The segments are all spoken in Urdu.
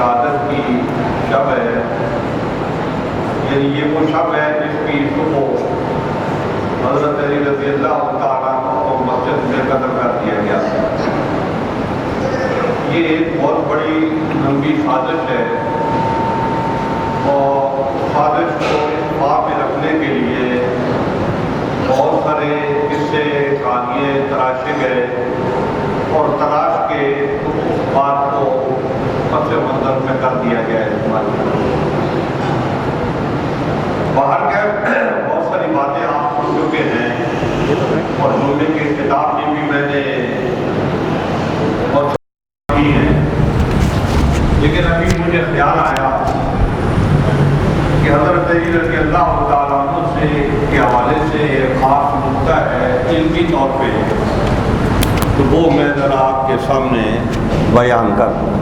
شہادت کی شب ہے، یعنی یہ وہ شب ہے جس کی صبح حضرت علی رضی اللہ تعالیٰ کو مسجد میں قتل کر دیا گیا۔ یہ ایک بہت بڑی لمبی سازش ہے، اور سازش کو اس بات میں رکھنے کے لیے بہت سارے قصے کہانیاں تراشے گئے، اور تراش کے اس بات کو پس منظر میں کر دیا گیا ہے۔ باہر کے بہت ساری باتیں آپ سن چکے ہیں، اور جمعے کے کتاب میں بھی میں نے بہت کی ہیں، لیکن ابھی مجھے خیال آیا کہ حضرت علی رضی اللہ تعالیٰ عنہ سے کے حوالے سے ایک خاص نقطہ ہے علمی طور پہ، تو وہ میں ذرا آپ کے سامنے بیان کر دوں۔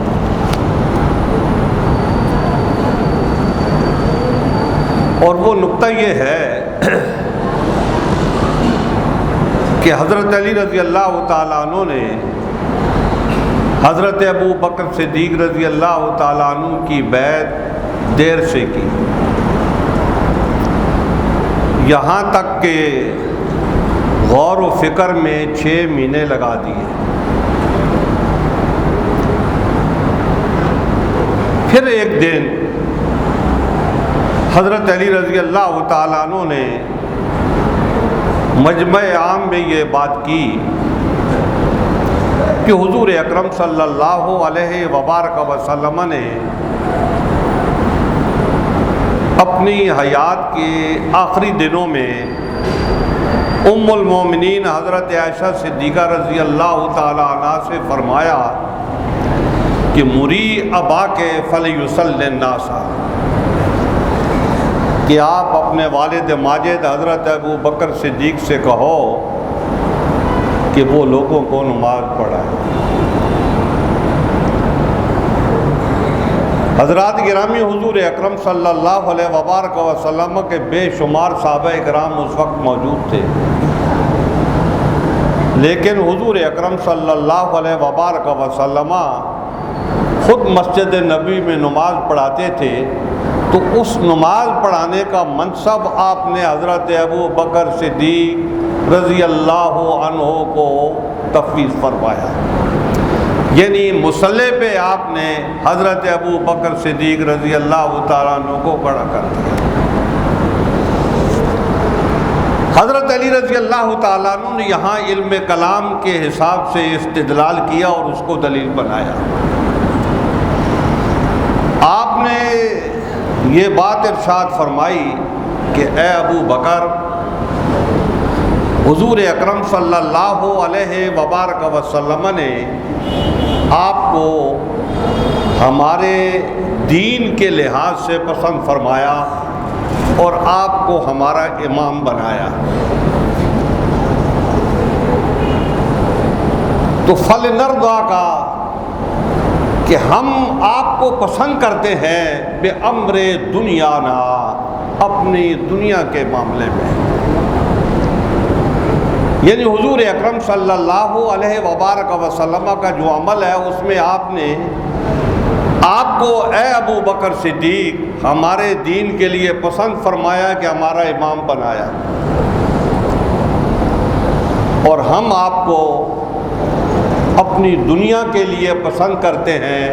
اور وہ نقطہ یہ ہے کہ حضرت علی رضی اللہ تعالیٰ عنہ نے حضرت ابو بکر صدیق رضی اللہ تعالیٰ عنہ کی بیعت دیر سے کی، یہاں تک کہ غور و فکر میں 6 مہینے لگا دیے۔ پھر ایک دن حضرت علی رضی اللہ تعالیٰ عنہ نے مجمع عام میں یہ بات کی کہ حضور اکرم صلی اللہ علیہ وبارک وسلم نے اپنی حیات کے آخری دنوں میں ام المومنین حضرت عائشہ صدیقہ رضی اللہ تعالی عنہ سے فرمایا کہ مری ابا کے فلیصلی الناس، کہ آپ اپنے والد ماجد حضرت ابو بکر صدیق سے کہو کہ وہ لوگوں کو نماز پڑھائے۔ حضرات گرامی، حضور اکرم صلی اللہ علیہ وبارک وسلم کے بے شمار صحابہ کرام اس وقت موجود تھے، لیکن حضور اکرم صلی اللہ علیہ وبارک وسلم خود مسجد نبی میں نماز پڑھاتے تھے، تو اس نماز پڑھانے کا منصب آپ نے حضرت ابو بکر صدیق رضی اللہ عنہ کو تفویض فرمایا، یعنی مصلی پہ آپ نے حضرت ابو بکر صدیق رضی اللہ تعالیٰ عنہ کو کھڑا کر دیا۔ حضرت علی رضی اللہ تعالیٰ عنہ نے یہاں علم کلام کے حساب سے استدلال کیا اور اس کو دلیل بنایا۔ آپ نے یہ بات ارشاد فرمائی کہ اے ابو بکر، حضور اکرم صلی اللہ علیہ وبارک وسلم نے آپ کو ہمارے دین کے لحاظ سے پسند فرمایا اور آپ کو ہمارا امام بنایا، تو فلنرضا کا کہ ہم آپ کو پسند کرتے ہیں بے امر دنیا نا، اپنی دنیا کے معاملے میں، یعنی حضور اکرم صلی اللہ علیہ وبارک وسلم کا جو عمل ہے اس میں آپ نے آپ کو اے ابو بکر صدیق ہمارے دین کے لیے پسند فرمایا کہ ہمارا امام بنایا، اور ہم آپ کو اپنی دنیا کے لیے پسند کرتے ہیں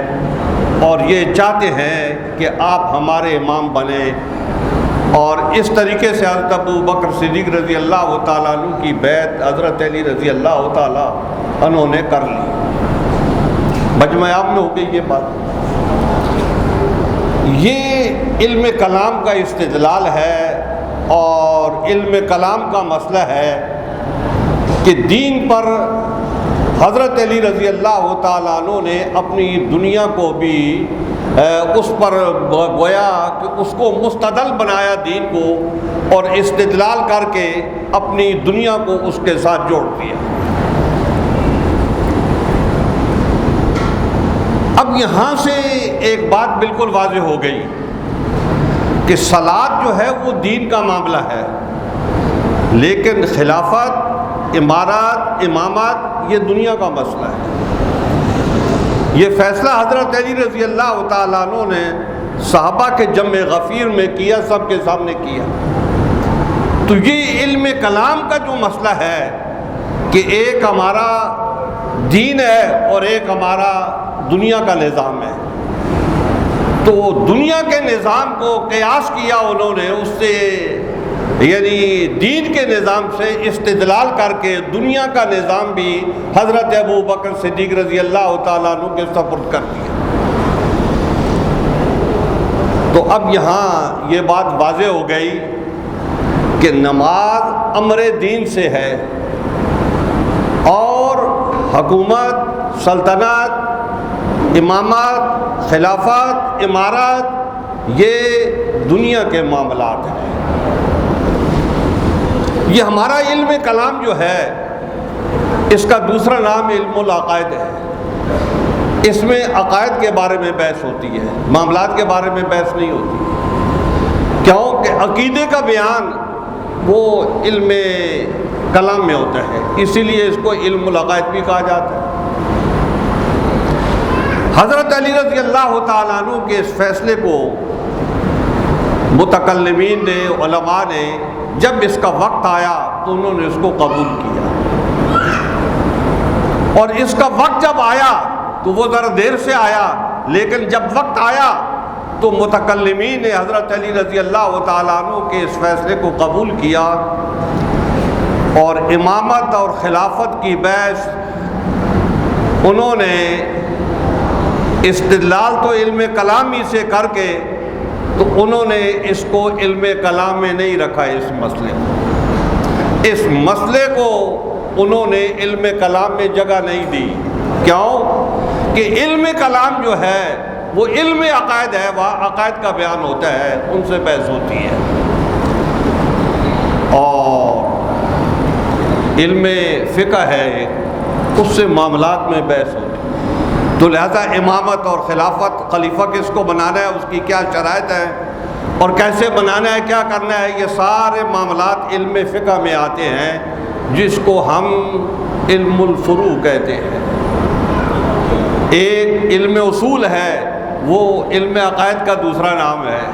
اور یہ چاہتے ہیں کہ آپ ہمارے امام بنیں۔ اور اس طریقے سے حضرت ابو بکر صدیق رضی اللہ تعالیٰ عنہ کی بیعت حضرت علی رضی اللہ تعالیٰ عنہ نے کر لی۔ مجمع عام میں ہو گئی یہ بات۔ یہ علم کلام کا استدلال ہے، اور علم کلام کا مسئلہ ہے کہ دین پر حضرت علی رضی اللہ تعالیٰ عنہ نے اپنی دنیا کو بھی اس پر گویا کہ اس کو مستدل بنایا دین کو، اور استدلال کر کے اپنی دنیا کو اس کے ساتھ جوڑ دیا۔ اب یہاں سے ایک بات بالکل واضح ہو گئی کہ صلاۃ جو ہے وہ دین کا معاملہ ہے، لیکن خلافت، امارات، امامات یہ دنیا کا مسئلہ ہے۔ یہ فیصلہ حضرت علی رضی اللہ تعالیٰ عنہ نے صحابہ کے جمع غفیر میں کیا، سب کے سامنے کیا۔ تو یہ علم کلام کا جو مسئلہ ہے کہ ایک ہمارا دین ہے اور ایک ہمارا دنیا کا نظام ہے، تو دنیا کے نظام کو قیاس کیا انہوں نے اس سے، یعنی دین کے نظام سے استدلال کر کے دنیا کا نظام بھی حضرت ابو بکر صدیق رضی اللہ تعالیٰ عنہ کے سپرد کر دیا۔ تو اب یہاں یہ بات واضح ہو گئی کہ نماز امر دین سے ہے، اور حکومت، سلطنت، امامت، خلافت، امارات یہ دنیا کے معاملات ہیں۔ یہ ہمارا علم کلام جو ہے اس کا دوسرا نام علم العقائد ہے۔ اس میں عقائد کے بارے میں بحث ہوتی ہے، معاملات کے بارے میں بحث نہیں ہوتی، کیونکہ عقیدے کا بیان وہ علم کلام میں ہوتا ہے، اسی لیے اس کو علم العقائد بھی کہا جاتا ہے۔ حضرت علی رضی اللہ تعالیٰ عنہ کے اس فیصلے کو متکلمین نے، علماء نے جب اس کا وقت آیا تو انہوں نے اس کو قبول کیا، اور اس کا وقت جب آیا تو وہ ذرا دیر سے آیا، لیکن جب وقت آیا تو متکلمین نے حضرت علی رضی اللہ تعالیٰ عنہ کے اس فیصلے کو قبول کیا، اور امامت اور خلافت کی بحث انہوں نے استدلال تو علم کلام ہی سے کر کے، تو انہوں نے اس کو علم کلام میں نہیں رکھا۔ اس مسئلے کو انہوں نے علم کلام میں جگہ نہیں دی۔ کیوں؟ کہ علم کلام جو ہے وہ علم عقائد ہے، وہاں عقائد کا بیان ہوتا ہے، ان سے بحث ہوتی ہے، اور علم فقہ ہے اس سے معاملات میں بحث ہوتی ہے۔ تو لہذا امامت اور خلافت، خلیفہ کس کو بنانا ہے، اس کی کیا شرائط ہے اور کیسے بنانا ہے، کیا کرنا ہے، یہ سارے معاملات علم فقہ میں آتے ہیں، جس کو ہم علم الفروع کہتے ہیں۔ ایک علم اصول ہے، وہ علم عقائد کا دوسرا نام ہے،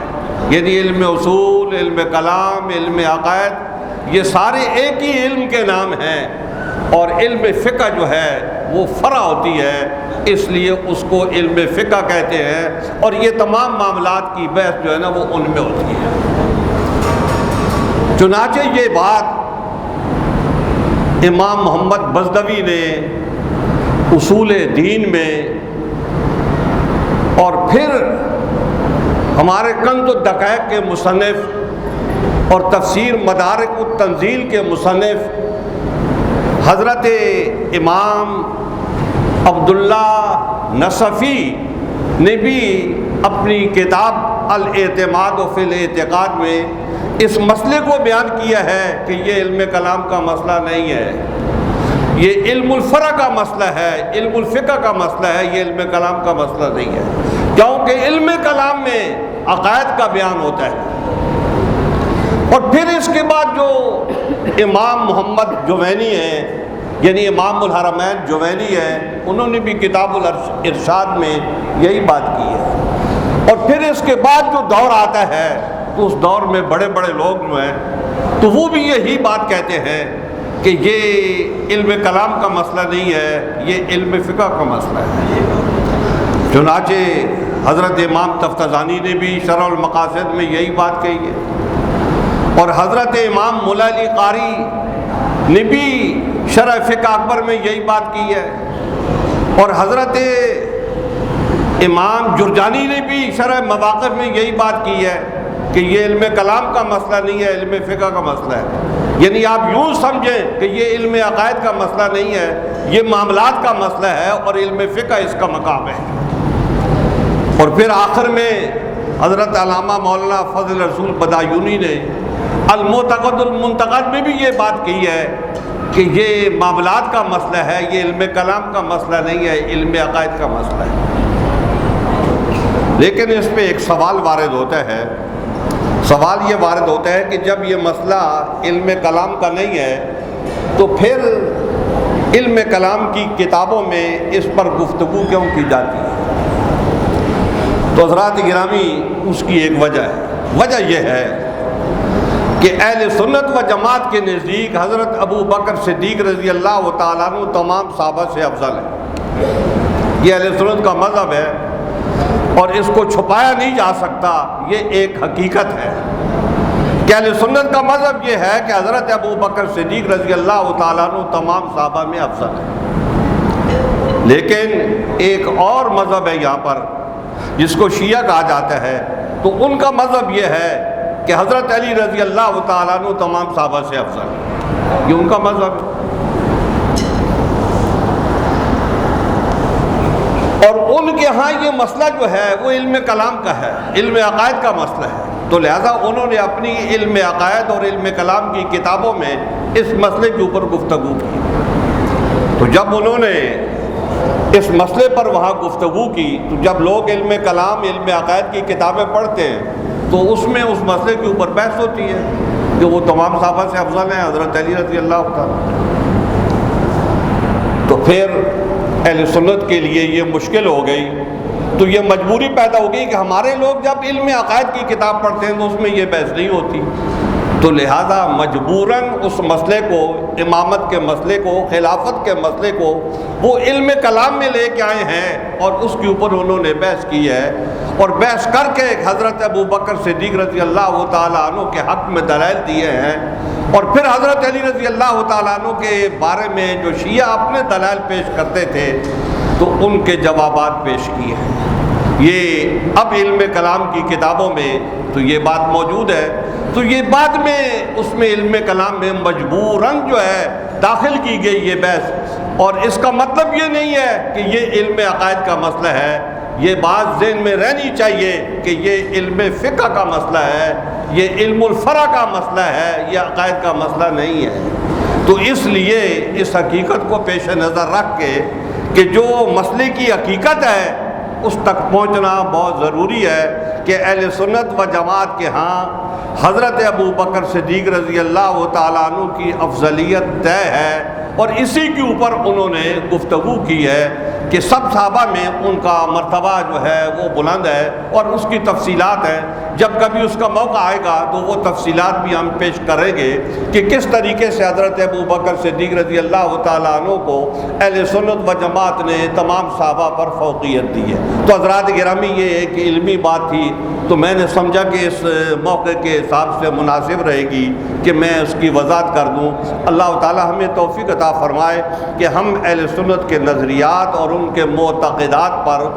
یعنی علم اصول، علم کلام، علم عقائد یہ سارے ایک ہی علم کے نام ہیں، اور علم فقہ جو ہے وہ فرع ہوتی ہے، اس لیے اس کو علم فقہ کہتے ہیں، اور یہ تمام معاملات کی بحث جو ہے نا وہ ان میں ہوتی ہے۔ چنانچہ یہ بات امام محمد بزدوی نے اصول دین میں، اور پھر ہمارے کنز الدقائق کے مصنف اور تفسیر مدارک التنزیل کے مصنف حضرت امام عبداللہ نصفی نے بھی اپنی کتاب الاعتماد فی الاعتقاد میں اس مسئلے کو بیان کیا ہے کہ یہ علم کلام کا مسئلہ نہیں ہے، یہ علم الفرع کا مسئلہ ہے، علم الفقہ کا مسئلہ ہے، یہ علم کلام کا مسئلہ نہیں ہے، کیونکہ علم کلام میں عقائد کا بیان ہوتا ہے۔ اور پھر اس کے بعد جو امام محمد جوینی ہیں، یعنی امام الحرمین جوینی ہیں، انہوں نے بھی کتاب الارشاد میں یہی بات کی ہے۔ اور پھر اس کے بعد جو دور آتا ہے تو اس دور میں بڑے بڑے لوگ جو ہیں تو وہ بھی یہی بات کہتے ہیں کہ یہ علم کلام کا مسئلہ نہیں ہے، یہ علم فقہ کا مسئلہ ہے۔ چنانچہ حضرت امام تفتزانی نے بھی شرح المقاصد میں یہی بات کہی ہے، اور حضرت امام مولا علی قاری نے بھی شرح فقہ اکبر میں یہی بات کی ہے، اور حضرت امام جرجانی نے بھی شرح مواقف میں یہی بات کی ہے کہ یہ علم کلام کا مسئلہ نہیں ہے، علم فقہ کا مسئلہ ہے۔ یعنی آپ یوں سمجھیں کہ یہ علم عقائد کا مسئلہ نہیں ہے، یہ معاملات کا مسئلہ ہے، اور علم فقہ اس کا مقام ہے۔ اور پھر آخر میں حضرت علامہ مولانا فضل رسول بدایونی نے المعتقد المنتقد میں بھی یہ بات کہی ہے کہ یہ معاملات کا مسئلہ ہے، یہ علم کلام کا مسئلہ نہیں ہے، علم عقائد کا مسئلہ ہے۔ لیکن اس پہ ایک سوال وارد ہوتا ہے، سوال یہ وارد ہوتا ہے کہ جب یہ مسئلہ علم کلام کا نہیں ہے تو پھر علم کلام کی کتابوں میں اس پر گفتگو کیوں کی جاتی ہے؟ تو حضرات گرامی اس کی ایک وجہ ہے۔ وجہ یہ ہے کہ اہل سنت و جماعت کے نزدیک حضرت ابو بکر صدیق رضی اللہ تعالیٰ عنہ تمام صحابہ سے افضل ہے۔ یہ اہل سنت کا مذہب ہے اور اس کو چھپایا نہیں جا سکتا، یہ ایک حقیقت ہے کہ اہل سنت کا مذہب یہ ہے کہ حضرت ابو بکر صدیق رضی اللہ تعالیٰ عنہ تمام صحابہ میں افضل ہے۔ لیکن ایک اور مذہب ہے یہاں پر جس کو شیعہ کہا جاتا ہے، تو ان کا مذہب یہ ہے کہ حضرت علی رضی اللہ تعالیٰ عنہ تمام صحابہ سے افضل ہے۔ یہ ان کا مذہب ہے۔ اور ان کے ہاں یہ مسئلہ جو ہے وہ علم کلام کا ہے، علم عقائد کا مسئلہ ہے، تو لہذا انہوں نے اپنی علم عقائد اور علم کلام کی کتابوں میں اس مسئلے کے اوپر گفتگو کی۔ تو جب انہوں نے اس مسئلے پر وہاں گفتگو کی، تو جب لوگ علم کلام علم عقائد کی کتابیں پڑھتے ہیں تو اس میں اس مسئلے کے اوپر بحث ہوتی ہے کہ وہ تمام صحابہ سے افضل ہیں، حضرت علی رضی اللہ تعالیٰ۔ تو پھر اہل سنت کے لیے یہ مشکل ہو گئی، تو یہ مجبوری پیدا ہو گئی کہ ہمارے لوگ جب علم عقائد کی کتاب پڑھتے ہیں تو اس میں یہ بحث نہیں ہوتی، تو لہذا مجبوراً اس مسئلے کو، امامت کے مسئلے کو، خلافت کے مسئلے کو وہ علم کلام میں لے کے آئے ہیں اور اس کے اوپر انہوں نے بحث کی ہے، اور بحث کر کے حضرت ابو بکر صدیق رضی اللہ تعالیٰ عنہ کے حق میں دلائل دیے ہیں، اور پھر حضرت علی رضی اللہ تعالیٰ عنہ کے بارے میں جو شیعہ اپنے دلائل پیش کرتے تھے تو ان کے جوابات پیش کیے ہیں۔ یہ اب علم کلام کی کتابوں میں تو یہ بات موجود ہے، تو یہ بعد میں اس میں علم کلام میں مجبوراً جو ہے داخل کی گئی یہ بحث، اور اس کا مطلب یہ نہیں ہے کہ یہ علم عقائد کا مسئلہ ہے۔ یہ بات ذہن میں رہنی چاہیے کہ یہ علم فقہ کا مسئلہ ہے، یہ علم الفرع کا مسئلہ ہے، یہ عقائد کا مسئلہ نہیں ہے۔ تو اس لیے اس حقیقت کو پیش نظر رکھ کے کہ جو مسئلے کی حقیقت ہے اس تک پہنچنا بہت ضروری ہے کہ اہل سنت و جماعت کے ہاں حضرت ابو بکر صدیق رضی اللہ تعالیٰ عنہ کی افضلیت طے ہے، اور اسی کے اوپر انہوں نے گفتگو کی ہے کہ سب صحابہ میں ان کا مرتبہ جو ہے وہ بلند ہے، اور اس کی تفصیلات ہیں۔ جب کبھی اس کا موقع آئے گا تو وہ تفصیلات بھی ہم پیش کریں گے کہ کس طریقے سے حضرت ابو بکر صدیق رضی اللہ تعالیٰ عنہ کو اہل سنت و جماعت نے تمام صحابہ پر فوقیت دی ہے۔ تو حضرات گرامی یہ ایک علمی بات تھی، تو میں نے سمجھا کہ اس موقع کے حساب سے مناسب رہے گی کہ میں اس کی وضاحت کر دوں۔ اللہ تعالیٰ ہمیں توفیق عطا فرمائے کہ ہم اہل سنت کے نظریات اور ان کے معتقدات پر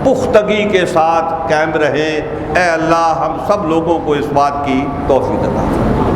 پختگی کے ساتھ قائم رہیں۔ اے اللہ ہم سب لوگوں کو اس بات کی توفیق عطا فرمائے۔